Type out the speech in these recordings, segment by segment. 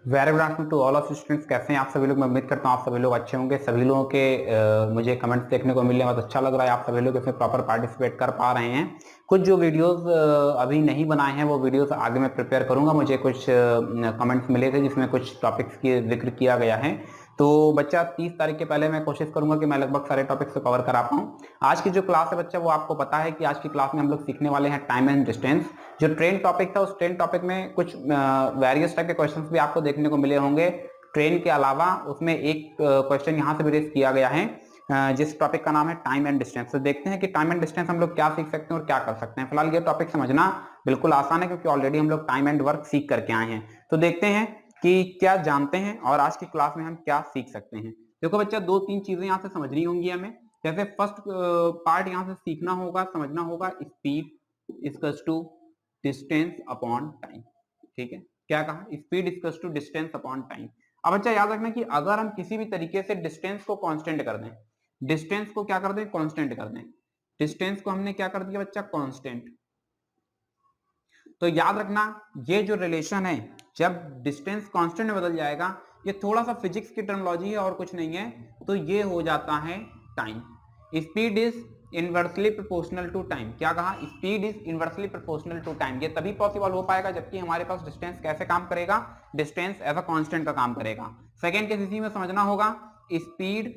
Very good afternoon to all of students. कैसे हैं आप सभी लोग? मैं उम्मीद करता हूँ आप सभी लोग अच्छे होंगे। सभी लोगों के मुझे कमेंट्स देखने को मिले, बहुत अच्छा लग रहा है। आप सभी लोग इसमें प्रॉपर पार्टिसिपेट कर पा रहे हैं। कुछ जो वीडियोस अभी नहीं बनाए हैं वो वीडियोस आगे मैं प्रिपेयर करूंगा। मुझे कुछ कमेंट्स मिले थे जिसमें कुछ टॉपिक्स की जिक्र किया गया है। तो बच्चा 30 तारीख के पहले मैं कोशिश करूंगा कि मैं लगभग सारे टॉपिक्स को कवर करा पाऊँ। आज की जो क्लास है बच्चा, वो आपको पता है कि आज की क्लास में हम लोग सीखने वाले हैं टाइम एंड डिस्टेंस। जो ट्रेन टॉपिक था उस ट्रेन टॉपिक में कुछ वेरियस टाइप के क्वेश्चंस भी आपको देखने को मिले होंगे। ट्रेन के अलावा उसमें एक क्वेश्चन यहाँ से भी रेज किया गया है जिस टॉपिक का नाम है टाइम एंड डिस्टेंस। तो देखते हैं कि टाइम एंड डिस्टेंस हम लोग क्या सीख सकते हैं और क्या कर सकते हैं। फिलहाल ये टॉपिक समझना बिल्कुल आसान है क्योंकि ऑलरेडी हम लोग टाइम एंड वर्क सीख करके आए हैं। तो देखते हैं कि क्या जानते हैं और आज की क्लास में हम क्या सीख सकते हैं। देखो बच्चा, दो तीन चीजें यहाँ से समझनी होंगी हमें। जैसे फर्स्ट पार्ट यहाँ से सीखना होगा, समझना होगा, speed equals to distance upon time. ठीक है, क्या कहा? Speed equals to distance upon time. अब अच्छा याद रखना कि अगर हम किसी भी तरीके से डिस्टेंस को कांस्टेंट कर दें, डिस्टेंस को क्या कर दें? कांस्टेंट कर दें। डिस्टेंस को हमने क्या कर दिया बच्चा? कांस्टेंट। तो याद रखना ये जो रिलेशन है, जब डिस्टेंस कांस्टेंट में बदल जाएगा, ये थोड़ा सा फिजिक्स की टर्मिनोलॉजी है और कुछ नहीं है, तो ये हो जाता है time. Speed is inversely proportional to time. क्या कहा? Speed is inversely proportional to time. ये तभी पॉसिबल हो पाएगा जबकि हमारे पास डिस्टेंस कैसे काम करेगा? डिस्टेंस एज अ कांस्टेंट का काम करेगा। सेकेंड केस इसी में समझना होगा, स्पीड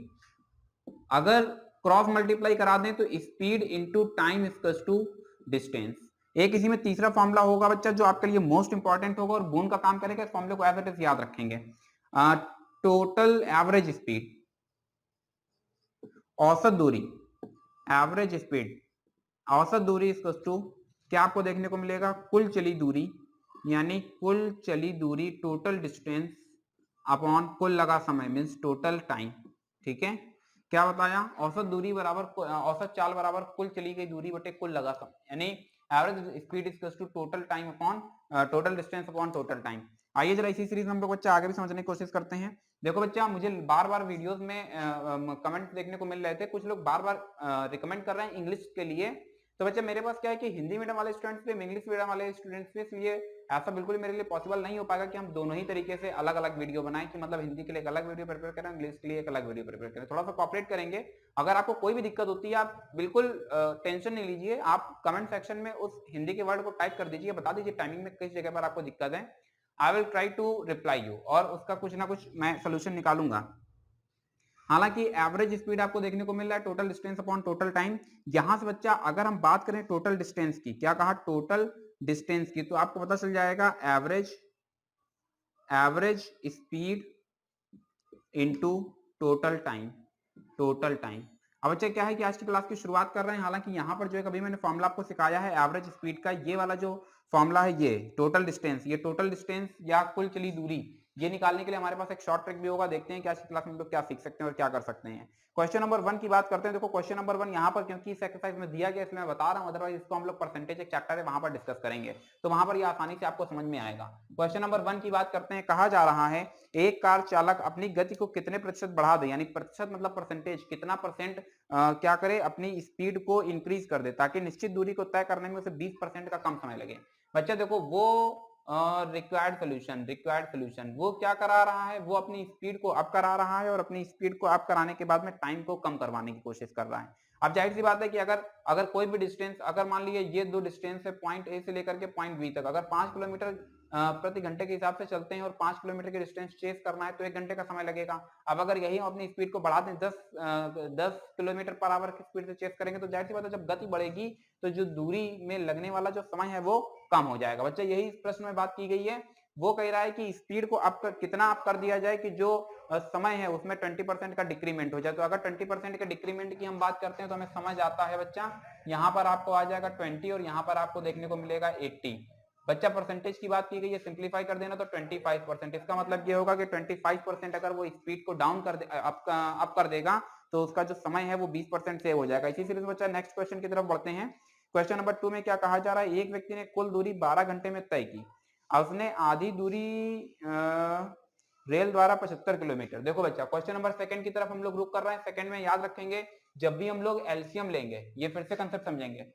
अगर क्रॉस मल्टीप्लाई करा दें तो speed into time equals to distance. एक इसी में तीसरा फॉर्मूला होगा बच्चा जो आपके लिए मोस्ट इंपॉर्टेंट होगा और बून का काम करेगा। इस फॉर्मूले को एज इट इज याद रखेंगे। टोटल एवरेज स्पीड, औसत दूरी, एवरेज स्पीड, औसत दूरी इक्वल्स टू क्या आपको देखने को मिलेगा? कुल चली दूरी, यानी कुल चली दूरी टोटल डिस्टेंस अपॉन कुल लगा समय मीन्स टोटल टाइम। ठीक है, क्या बताया? औसत दूरी बराबर औसत चाल बराबर कुल चली गई दूरी बटे कुल लगा समय, यानी average speed equals to total time upon total distance upon total time. आइए जरा इसी सीरीज में हम लोग बच्चा आगे भी समझने की कोशिश करते हैं। देखो बच्चा, मुझे बार बार वीडियोस में कमेंट देखने को मिल रहे थे, कुछ लोग बार बार रिकमेंड कर रहे हैं इंग्लिश के लिए। तो बच्चा मेरे पास क्या है कि हिंदी मीडियम वाले स्टूडेंट्स भी, इंग्लिश मीडियम वाले स्टूडेंट्स भी, इसलिए ऐसा बिल्कुल मेरे लिए पॉसिबल नहीं हो पाएगा कि हम दोनों ही तरीके से अलग अलग वीडियो बनाएं, कि मतलब हिंदी के लिए एक अलग वीडियो प्रिपेयर करें, इंग्लिश के लिए एक अलग वीडियो प्रिपेयर करें। थोड़ा सा कॉपरेट करेंगे। अगर आपको कोई भी दिक्कत होती है आप बिल्कुल टेंशन नहीं लीजिए, आप कमेंट सेक्शन में उस हिंदी के वर्ड को टाइप कर दीजिए, बता दीजिए टाइमिंग में किस जगह पर आपको दिक्कत है। I will try to reply you और उसका कुछ ना कुछ मैं सोल्यूशन निकालूंगा। हालांकि एवरेज स्पीड आपको देखने को मिल रहा है total distance upon total time. यहां से बच्चा अगर हम बात करें टोटल डिस्टेंस की, क्या कहा? टोटल डिस्टेंस की, तो आपको पता चल जाएगा average speed into total time. Total time. अब बच्चे क्या है कि आज की क्लास की शुरुआत कर रहे हैं। हालांकि यहाँ पर जो है अभी मैंने फॉर्मूला आपको सिखाया है एवरेज स्पीड का, ये वाला जो फॉर्मूला है ये टोटल डिस्टेंस, ये टोटल डिस्टेंस या कुल चली दूरी, ये निकालने के लिए हमारे पास एक शॉर्ट ट्रिक भी होगा। देखते हैं कि आज की क्लास में हम लोग क्या सीख सकते हैं और क्या कर सकते हैं। क्वेश्चन नंबर 1 की बात करते हैं। देखो क्वेश्चन नंबर 1 यहाँ पर क्योंकि इस एक्सरसाइज में दिया गया इसलिए मैं बता रहा हूँ, अदरवाइज इसको हम लोग परसेंटेज एक चैप्टर है वहां पर डिस्कस करेंगे, तो वहां पर ये आसानी से आपको समझ में आएगा। क्वेश्चन नंबर 1 की बात करते हैं। कहा जा रहा है एक कार चालक अपनी गति को कितने प्रतिशत बढ़ा दे, यानी प्रतिशत मतलब परसेंटेज, कितना परसेंट क्या करे? अपनी स्पीड को इंक्रीज कर दे ताकि निश्चित दूरी को तय करने में उसे 20% का कम समय लगे। बच्चा देखो वो रिक्वायर्ड सोल्यूशन वो क्या करा रहा है? वो अपनी स्पीड को अप करा रहा है और अपनी स्पीड को अप कराने के बाद में टाइम को कम करवाने की कोशिश कर रहा है। अब जाहिर सी बात है कि अगर कोई भी डिस्टेंस, अगर मान लीजिए ये दो डिस्टेंस है पॉइंट ए से लेकर के पॉइंट बी तक, अगर 5 किलोमीटर प्रति घंटे के हिसाब से चलते हैं और 5 किलोमीटर की डिस्टेंस चेस करना है तो 1 घंटे का समय लगेगा। अब अगर यही हम अपनी स्पीड को बढ़ा दें 10 किलोमीटर पर आवर की स्पीड से चेस करेंगे तो जाहिर सी बात है जब गति बढ़ेगी तो जो दूरी में लगने वाला जो समय है वो कम हो जाएगा। बच्चा यही इस प्रश्न में बात की गई है। वो कह रहा है कि स्पीड को कितना अप कर दिया जाए कि जो समय है उसमें 20% का डिक्रीमेंट हो जाए। तो अगर 20% के डिक्रीमेंट की हम बात करते हैं तो हमें समझ आता है बच्चा, यहाँ पर आपको आ जाएगा 20 और यहाँ पर आपको देखने को मिलेगा 80। बच्चा परसेंटेज की बात की गई है, सिंप्लीफाई कर देना तो 25%। इसका मतलब ये होगा कि 25% अगर वो स्पीड को डाउन कर दे, अप कर देगा तो उसका जो समय है वो 20% सेव हो जाएगा। इसी सीरीज में बच्चा नेक्स्ट क्वेश्चन की तरफ बढ़ते हैं। क्वेश्चन नंबर 2 में क्या कहा जा रहा है? एक व्यक्ति ने कुल दूरी 12 घंटे में तय की, उसने आधी दूरी रेल द्वारा 75 किलोमीटर। देखो बच्चा क्वेश्चन नंबर सेकंड की तरफ हम लोग रुक कर रहे हैं। सेकंड में याद रखेंगे जब भी हम लोग एलसीएम लेंगे, ये फिर से कंसेप्ट समझेंगे,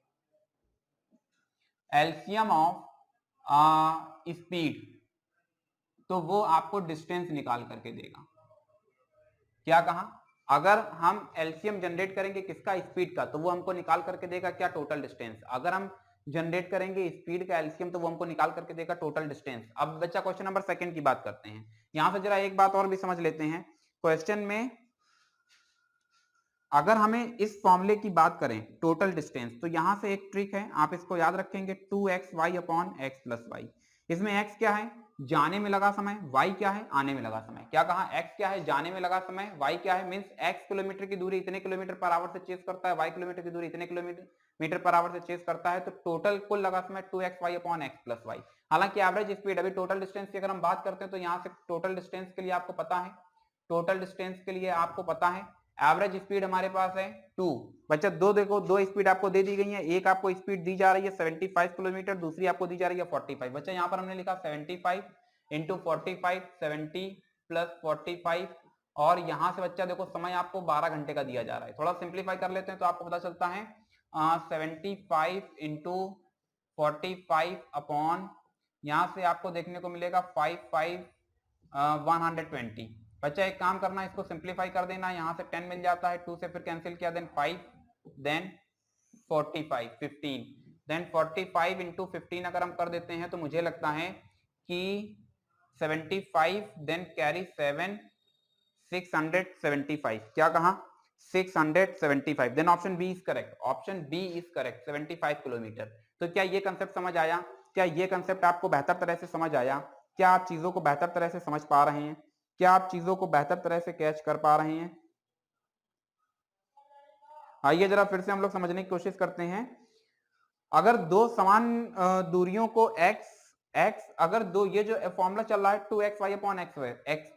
एलसीएम ऑफ स्पीड, तो वो आपको डिस्टेंस निकाल करके देगा। क्या कहा? अगर हम एलसीएम जनरेट करेंगे किसका? स्पीड का, तो वो हमको निकाल करके देगा क्या? Total distance. अगर हम जनरेट करेंगे स्पीड का एलसीएम, तो वो हमको निकाल करके देगा टोटल डिस्टेंस। अब बच्चा क्वेश्चन नंबर सेकंड की बात करते हैं। यहां से जरा एक बात और भी समझ लेते हैं। क्वेश्चन में अगर हमें इस फॉर्मूले की बात करें टोटल डिस्टेंस, तो यहां से एक ट्रिक है, आप इसको याद रखेंगे 2xy upon x plus y. इसमें x क्या है? जाने में लगा समय, y क्या है? आने में लगा समय। क्या कहा? x क्या है? जाने में लगा समय, y क्या है? मींस x किलोमीटर की दूरी इतने किलोमीटर पर आवर से चेस करता है, y किलोमीटर की दूरी इतने किलोमीटर पर आवर से चेस करता है, तो टोटल कुल लगा समय 2xy upon x plus y. हालांकि एवरेज स्पीड, अभी टोटल डिस्टेंस की अगर हम बात करते हैं तो यहाँ से टोटल डिस्टेंस के लिए आपको पता है, टोटल डिस्टेंस के लिए आपको पता है एवरेज स्पीड हमारे पास है 2। बच्चा दो देखो, दो स्पीड आपको दे दी गई है। एक आपको स्पीड दी जा रही है 75 किलोमीटर, दूसरी आपको दी जा रही है 45। बच्चा यहाँ पर हमने लिखा 75 इंटू 45, 70 प्लस 45, और यहाँ से बच्चा देखो समय आपको 12 घंटे का दिया जा रहा है। थोड़ा सिंप्लीफाई कर लेते हैं तो आपको पता चलता है 75 इंटू 45 अपॉन, यहाँ से आपको देखने को मिलेगा 120। बच्चा एक काम करना, इसको सिंप्लीफाई कर देना, यहां से 10 मिल जाता है, 2 से फिर कैंसिल किया, देन 5, देन 45, 15, देन 45 इंटू 15 अगर हम कर देते हैं तो मुझे लगता है कि 75, देन कैरी 7, 675। क्या कहा? 675। Then option B is correct, option B is correct, 75 kilometre. तो क्या ये कंसेप्ट समझ आया? क्या ये कंसेप्ट आपको बेहतर तरह से समझ आया? क्या आप चीजों को बेहतर तरह से समझ पा रहे हैं? क्या आप चीजों को बेहतर तरह से कैच कर पा रहे हैं? आइए जरा फिर से हम लोग समझने की कोशिश करते हैं। अगर दो समान दूरियों को अगर दो, ये जो फॉर्मूला चल रहा है 2xy upon x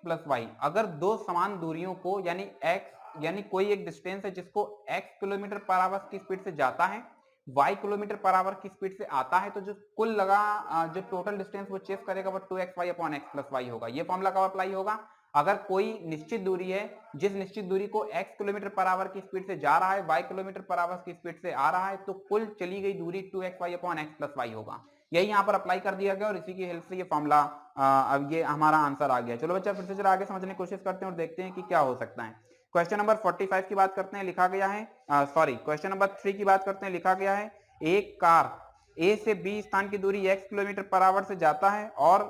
plus Y, अगर दो समान दूरियों को यानी कोई एक डिस्टेंस है जिसको x किलोमीटर पर आवर की स्पीड से जाता है, y किलोमीटर पर आवर की स्पीड से आता है, तो जो कुल लगा जो टोटल डिस्टेंस वो चेस करेगा वो 2xy upon x plus Y होगा। ये फॉर्मूला कब अप्लाई होगा? अगर कोई निश्चित दूरी है, जिस निश्चित दूरी को x किलोमीटर पर आवर की स्पीड से जा रहा है, y किलोमीटर पर आवर की स्पीड से आ रहा है, तो कुल चली गई दूरी 2xy upon x plus Y होगा। यही यहाँ पर अप्लाई कर दिया गया और इसी की हेल्प से ये फॉर्मूला, अब ये हमारा आंसर आ गया। चलो बच्चा फिर से जरा आगे समझने की कोशिश करते हैं और देखते हैं कि क्या हो सकता है। क्वेश्चन नंबर 45 की बात करते हैं, लिखा गया है, सॉरी क्वेश्चन नंबर 3 की बात करते हैं, लिखा गया है एक कार ए से बी स्थान की दूरी x किलोमीटर पर आवर से जाता है और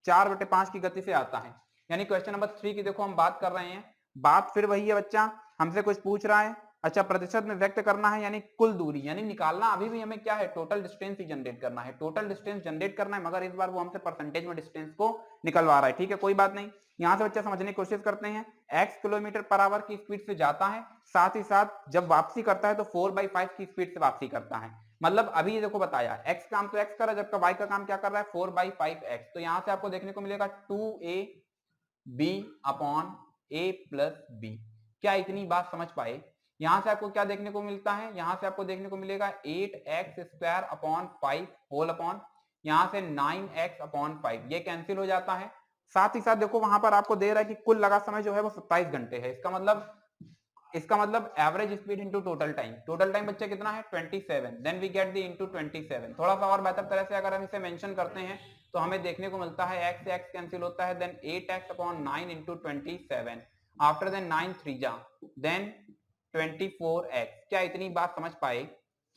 4/5 की गति से आता है। यानी क्वेश्चन नंबर 3 की देखो हम बात कर रहे हैं, बात फिर वही है बच्चा, हमसे कुछ पूछ रहा है, अच्छा प्रतिशत में व्यक्त करना है, यानी कुल दूरी, यानी निकालना अभी भी हमें क्या है, टोटल डिस्टेंस ही जनरेट करना है, टोटल डिस्टेंस जनरेट करना है, मगर इस बार वो हमसे परसेंटेज में डिस्टेंस को निकलवा रहा है। ठीक है, कोई बात नहीं। यहां से बच्चा समझने की कोशिश करते हैं, x किलोमीटर पर आवर की स्पीड से जाता है, साथ ही साथ जब वापसी करता है तो 4/5 की स्पीड से वापसी करता है। मतलब अभी देखो बताया x काम तो x कर रहा है, जबकि y का काम क्या कर रहा है, 4/5x। तो यहां से आपको देखने को मिलेगा 2ab upon a plus b। क्या इतनी बात समझ पाए? यहां से आपको क्या देखने को मिलता है, यहां से आपको देखने को मिलेगा 8x square upon 5 whole upon, यहां से 9x अपॉन 5, ये कैंसिल हो जाता है। साथ ही साथ देखो वहां पर आपको दे रहा है कि कुल लगा समय जो है वो 27 घंटे है। इसका मतलब average speed into total time, total time बच्चे कितना है 27, then we get the into 27। थोड़ा सा और बेहतर तरह से अगर हम इसे मेंशन करते हैं तो हमें देखने को मिलता है x से x कैंसिल होता है, then 8x upon 9 into 27, after then 9 3 जा, देन 24x। क्या इतनी बात समझ पाए?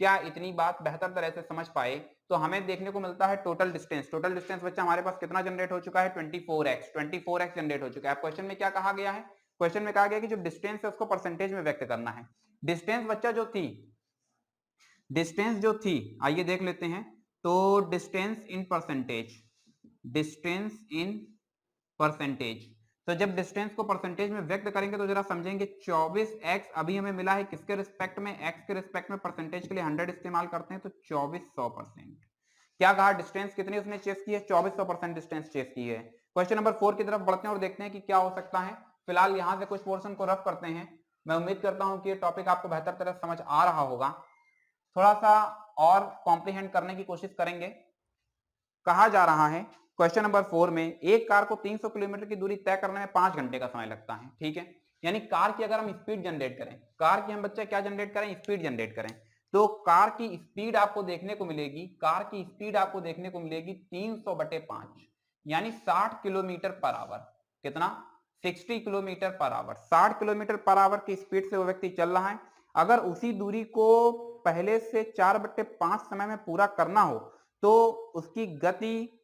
क्या इतनी बात बेहतर तरह से समझ पाए? तो हमें देखने को मिलता है टोटल डिस्टेंस, टोटल डिस्टेंस बच्चा हमारे पास कितना जनरेट हो चुका है, 24x जनरेट हो चुका है। क्वेश्चन में क्या कहा गया है? क्वेश्चन में कहा गया कि जो डिस्टेंस है उसको परसेंटेज में व्यक्त करना है। डिस्टेंस बच्चा जो थी, आइए देख लेते हैं। तो डिस्टेंस इन परसेंटेज, तो जब डिस्टेंस को परसेंटेज में व्यक्त करेंगे तो जरा समझेंगे। 24x अभी हमें मिला है किसके रिस्पेक्ट में, x के रिस्पेक्ट में, परसेंटेज के लिए 100 इस्तेमाल करते हैं तो 2400%। क्या कहा, डिस्टेंस कितनी उसने चेस की है, 2400% डिस्टेंस चेस की है। क्वेश्चन नंबर 4 की तरफ बढ़ते हैं और देखते हैं कि क्या हो सकता है। फिलहाल यहां से कुछ पोर्शन को रफ करते हैं। मैं उम्मीद करता हूं कि ये टॉपिक आपको बेहतर तरह समझ आ रहा होगा। थोड़ा सा और कॉम्प्रिहेंड करने की कोशिश करेंगे। कहा जा रहा है क्वेश्चन नंबर 4 में, एक कार को 300 किलोमीटर की दूरी तय करने में 5 घंटे का समय लगता है। ठीक है, यानी कार की अगर हम स्पीड जनरेट करें, कार की हम बच्चे क्या जनरेट करें, स्पीड जनरेट करें, तो कार की स्पीड आपको देखने को मिलेगी 300/5, यानी 60 किलोमीटर पर आवर। कितना? 60 kilometre per hour. 60 kilometre per hour की स्पीड से वो व्यक्ति चल रहा है। अगर उसी दूरी को पहले से 4/5 समय में पूरा करना हो तो उसकी गति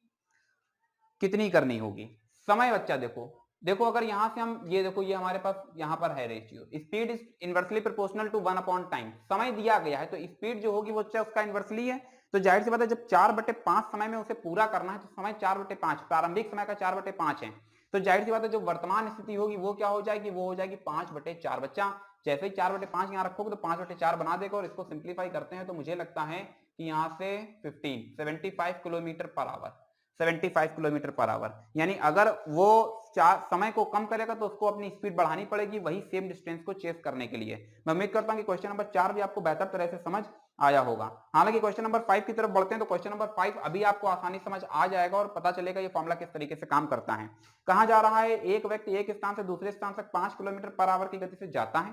कितनी करनी होगी? समय बच्चा देखो, देखो अगर यहां से हम ये देखो, ये हमारे पास यहां पर है ratio, speed is inversely proportional to 1/टाइम। समय दिया गया है तो स्पीड जो होगी वो उसका इनवर्सली है। तो जाहिर सी बात है जब 4/5 समय में उसे पूरा करना है तो समय 4/5, प्रारंभिक समय का 4/5 है। तो जाहिर सी बात है जो वर्तमान स्थिति होगी वो क्या हो जाएगी? वो हो जाएगी 5/4। बच्चा जैसे ही 4/5 यहाँ रखोगे तो 5/4 बना देगा। और इसको सिंप्लीफाई करते हैं तो मुझे लगता है कि यहाँ से 75 kilometre per hour, 75 kilometre per hour. यानी अगर वो समय को कम करेगा तो उसको अपनी स्पीड बढ़ानी पड़ेगी वही सेम डिस्टेंस को चेस करने के लिए। मैं उम्मीद करता हूं कि क्वेश्चन नंबर 4 भी आपको बेहतर तरह से समझ आया होगा। हालांकि क्वेश्चन नंबर 5 की तरफ बढ़ते हैं तो क्वेश्चन नंबर 5 अभी आपको आसानी समझ आ जाएगा और पता चलेगा ये फॉर्मूला किस तरीके से काम करता है। कहा जा रहा है एक व्यक्ति एक स्थान से दूसरे स्थान तक 5 किलोमीटर पर आवर की गति से जाता है,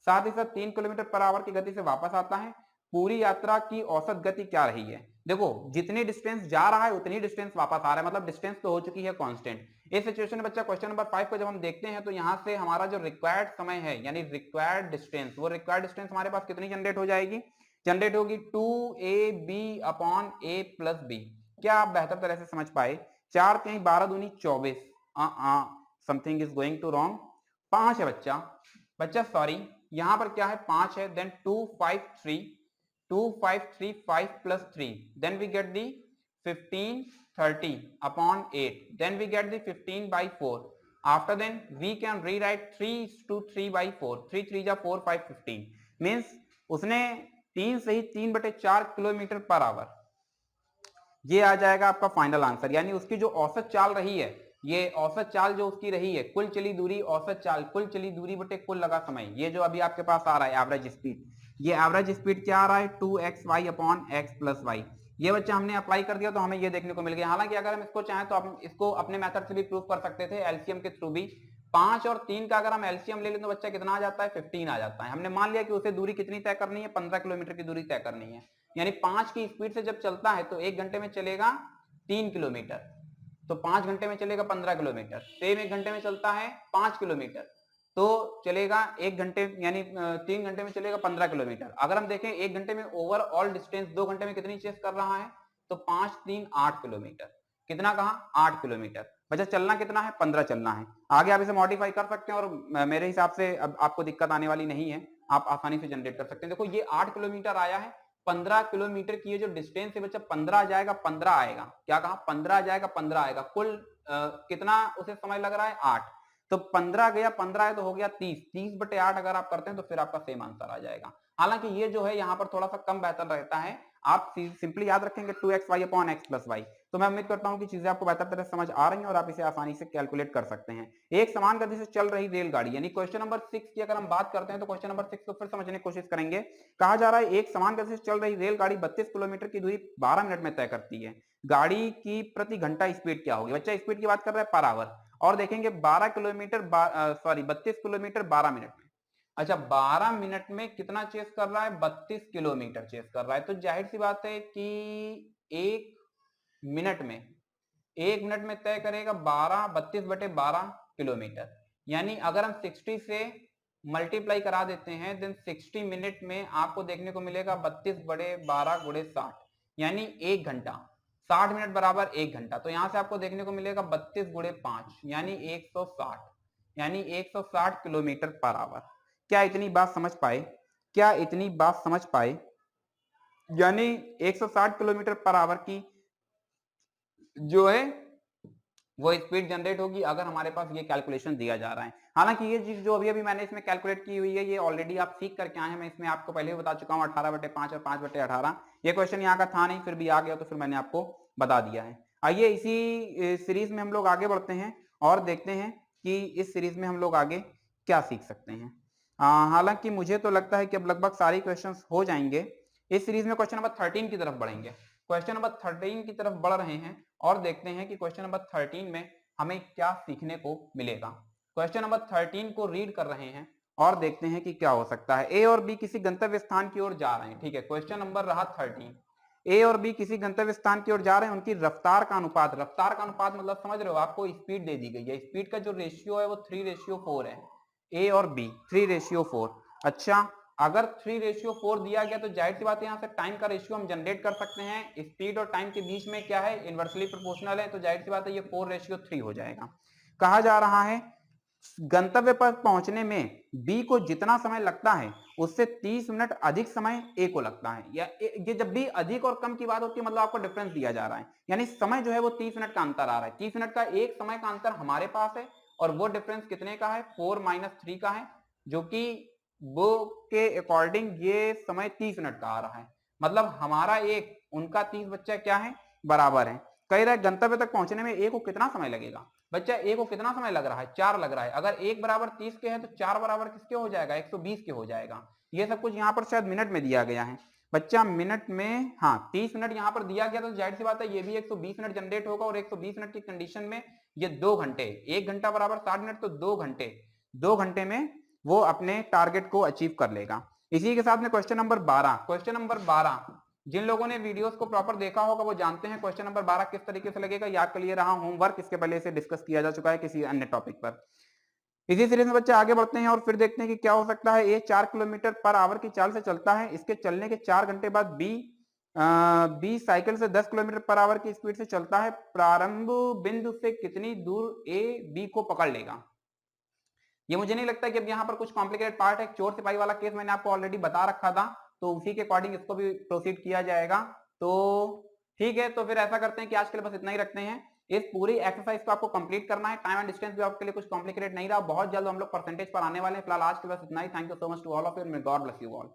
साथ ही साथ 3 किलोमीटर पर आवर की गति से वापस आता है। पूरी यात्रा की औसत गति क्या रही है? देखो जितनी डिस्टेंस जा रहा है उतनी डिस्टेंस वापस आ रहा है, मतलब डिस्टेंस तो हो चुकी है कांस्टेंट। इस सिचुएशन में बच्चा क्वेश्चन नंबर 5 को जब हम देखते हैं तो यहां से हमारा जो रिक्वायर्ड समय है यानी रिक्वायर्ड डिस्टेंस, वो रिक्वायर्ड डिस्टेंस हमारे पास कितनी जनरेट हो जाएगी? जनरेट होगी 2ab/a+b। क्या आप बेहतर तरह से समझ पाए? 4 3 12 दूनी 24। Something is going to wrong. 5 है बच्चा, बच्चा सॉरी यहां पर क्या है? 5 है। Then 253 5 + 3, then we get the 1530/8, then we get the 15/4. After then we can rewrite 3:3/4, 3 3 जा 4 5 15 मीन्स उसने 3 से ही 3/4 किलोमीटर पर आवर, ये आ जाएगा आपका फाइनल आंसर। यानी उसकी जो औसत चाल रही है, ये औसत चाल जो उसकी रही है, कुल चली दूरी औसत चाल, कुल चली दूरी बटे कुल लगा समय, ये जो अभी आपके पास आ रहा है एवरेज स्पीड, ये एवरेज स्पीड क्या आ रहा है? 2xy/x+y। ये बच्चा हमने अप्लाई कर दिया तो हमें ये देखने को मिल गया। हालांकि अगर हम इसको चाहें तो हम इसको अपने मेथड से भी प्रूव कर सकते थे, एलसीएम के थ्रू भी। 5 और 3 का अगर हम एलसीएम ले लें तो बच्चा कितना आ जाता है? 15 आ जाता है। हमने मान लिया कि उसे दूरी कितनी तय करनी है? 15 किलोमीटर की दूरी तय करनी है। यानी 5 की स्पीड से जब चलता है तो 1 घंटे में चलेगा 3 किलोमीटर, तो 5 घंटे में चलेगा 15 किलोमीटर। सेम 1 घंटे में चलता है 5 किलोमीटर तो चलेगा 1 घंटे यानी 3 घंटे में चलेगा 15 किलोमीटर। अगर हम देखें 1 घंटे में ओवरऑल डिस्टेंस 2 घंटे में कितनी चेस कर रहा है? तो 5 3 8 किलोमीटर। कितना कहा? 8 किलोमीटर। बच्चा चलना कितना है? 15 चलना है। आगे आप इसे मॉडिफाई कर सकते हैं और मेरे हिसाब से अब आपको दिक्कत आने वाली नहीं है, आप आसानी से जनरेट कर सकते हैं। देखो ये 8 किलोमीटर आया है, 15 किलोमीटर की ये जो डिस्टेंस है बच्चा 15 आ जाएगा, 15 आएगा। क्या कहा? 15 आ जाएगा, 15 आएगा। कुल कितना उसे समय लग रहा है? 8। तो 15 गया, 15 है तो हो गया 30। 30/8 अगर आप करते हैं तो फिर आपका सेम आंसर आ जाएगा। हालांकि ये जो है यहाँ पर थोड़ा सा कम बेहतर रहता है। आप सिंपली याद रखेंगे 2xy/x+y। तो मैं उम्मीद करता हूं कि चीजें आपको बेहतर तरह समझ आ रही हैं और आप इसे आसानी से कैलकुलेट कर सकते हैं। एक समान गति से चल रही रेलगाड़ी, यानी क्वेश्चन नंबर 6 की अगर हम बात करते हैं तो क्वेश्चन नंबर 6 को फिर समझने की कोशिश करेंगे। कहा जा रहा है एक समान गति से चल रही रेलगाड़ी 32 किलोमीटर की दूरी 12 मिनट में तय करती है। गाड़ी की प्रति घंटा स्पीड क्या होगी? बच्चा स्पीड की बात कर रहा है पर आवर, और देखेंगे 12 किलोमीटर 32 किलोमीटर 12 मिनट में। अच्छा 12 मिनट में कितना चेस कर रहा है? 32 किलोमीटर चेस कर रहा है। तो जाहिर सी बात है कि एक मिनट में तय करेगा 32/12 किलोमीटर। यानी अगर हम 60 से मल्टीप्लाई करा देते हैं देन 60 मिनट में आपको देखने को मिलेगा 32/12 × 60 यानी 1 घंटा। 60 मिनट बराबर 1 घंटा। तो यहां से आपको देखने को मिलेगा 32 × 5 यानी 160, यानी 160 किलोमीटर पर आवर। क्या इतनी बात समझ पाए? क्या इतनी बात समझ पाए? यानी 160 किलोमीटर पर आवर की जो है वो स्पीड जनरेट होगी अगर हमारे पास ये कैलकुलेशन दिया जा रहा है। हालांकि ये चीज जो अभी मैंने इसमें कैलकुलेट की हुई है ये ऑलरेडी आप सीख करके आए हैं। मैं इसमें आपको पहले भी बता चुका हूँ 18/5 और 5/18। ये क्वेश्चन यहाँ का था नहीं, फिर भी आ गया तो फिर मैंने आपको बता दिया है। आइए इसी सीरीज में हम लोग आगे बढ़ते हैं और देखते हैं कि इस सीरीज में हम लोग आगे क्या सीख सकते हैं। हालांकि मुझे तो लगता है कि अब लगभग सारे क्वेश्चन हो जाएंगे। इस सीरीज में क्वेश्चन नंबर 13 की तरफ बढ़ेंगे। क्वेश्चन नंबर 13 की तरफ बढ़ रहे हैं और देखते हैं कि क्वेश्चन नंबर 13 में हमें क्या सीखने को मिलेगा। क्वेश्चन नंबर 13 को रीड कर रहे हैं और देखते हैं कि क्या हो सकता है। ए और बी किसी गंतव्य स्थान की ओर जा रहे हैं। ठीक है, क्वेश्चन नंबर रहा 13। ए और बी किसी गंतव्य स्थान की ओर जा रहे हैं, उनकी रफ्तार का अनुपात, रफ्तार का अनुपात मतलब समझ रहे हो, आपको स्पीड दे दी गई है, स्पीड का जो रेशियो है वो 3:4 है, ए और बी 3:4। अच्छा, अगर 3:4 दिया गया तो जाहिर सी बात है यहाँ से टाइम का रेशियो हम जनरेट कर सकते हैं, स्पीड और टाइम के बीच में क्या है, इनवर्सली प्रोपोर्शनल है, तो जाहिर सी बात है ये 4:3 हो जाएगा। कहा जा रहा है गंतव्य पर पहुंचने में बी को जितना समय लगता है उससे 30 मिनट अधिक समय ए को लगता है, या ये जब भी अधिक और कम की बात होती है मतलब आपको डिफरेंस दिया जा रहा है, यानी समय जो है वो 30 मिनट का अंतर आ रहा है, 30 मिनट का एक समय का अंतर हमारे पास है और वो डिफरेंस कितने का है, 4 - 3 का है, जो कि वो के अकॉर्डिंग ये समय 30 मिनट का आ रहा है, मतलब हमारा एक उनका 30 बच्चा क्या है, बराबर है। कह रहा है गंतव्य तक पहुंचने में ए को कितना समय लगेगा, बच्चा ए को कितना समय लग रहा है, 4 लग रहा है, अगर 1 बराबर 30 के है तो 4 बराबर किसके हो जाएगा, 120 के हो जाएगा। ये सब कुछ यहाँ पर शायद मिनट में दिया गया है बच्चा, मिनट में, हाँ 30 मिनट यहाँ पर दिया गया, तो जाहिर सी बात है ये भी 120 मिनट जनरेट होगा, और 120 मिनट की कंडीशन में ये 2 घंटे, 1 घंटा बराबर 60 मिनट, तो 2 घंटे में वो अपने टारगेट को अचीव कर लेगा। इसी के साथ में क्वेश्चन नंबर 12, जिन लोगों ने वीडियोस को प्रॉपर देखा होगा वो जानते हैं क्वेश्चन नंबर 12 किस तरीके से लगेगा, याद कर लिए रहा होमवर्क, इसके पहले से डिस्कस किया जा चुका है किसी अन्य टॉपिक पर। इसी सीरीज में बच्चे आगे बढ़ते हैं और फिर देखते हैं कि क्या हो सकता है। ए 4 किलोमीटर पर आवर की चाल से चलता है, इसके चलने के 4 घंटे बाद बी साइकिल से 10 किलोमीटर पर आवर की स्पीड से चलता है, प्रारंभ बिंदु से कितनी दूर ए बी को पकड़ लेगा। ये मुझे नहीं लगता कि अब यहाँ पर कुछ कॉम्प्लिकेटेड पार्ट है, चोर सिपाही वाला केस मैंने आपको ऑलरेडी बता रखा था, तो उसी के अकॉर्डिंग इसको भी प्रोसीड किया जाएगा। तो ठीक है, तो फिर ऐसा करते हैं कि आज के लिए बस इतना ही रखते हैं। इस पूरी एक्सरसाइज को आपको कंप्लीट करना है, टाइम एंड डिस्टेंस भी आपके लिए कुछ कॉम्प्लिकेटेड नहीं रहा, बहुत जल्द हम लोग परसेंटेज पर आने वाले हैं। फिलहाल आज के लिए बस इतना ही। Thank you so much to all of you, may god bless you all.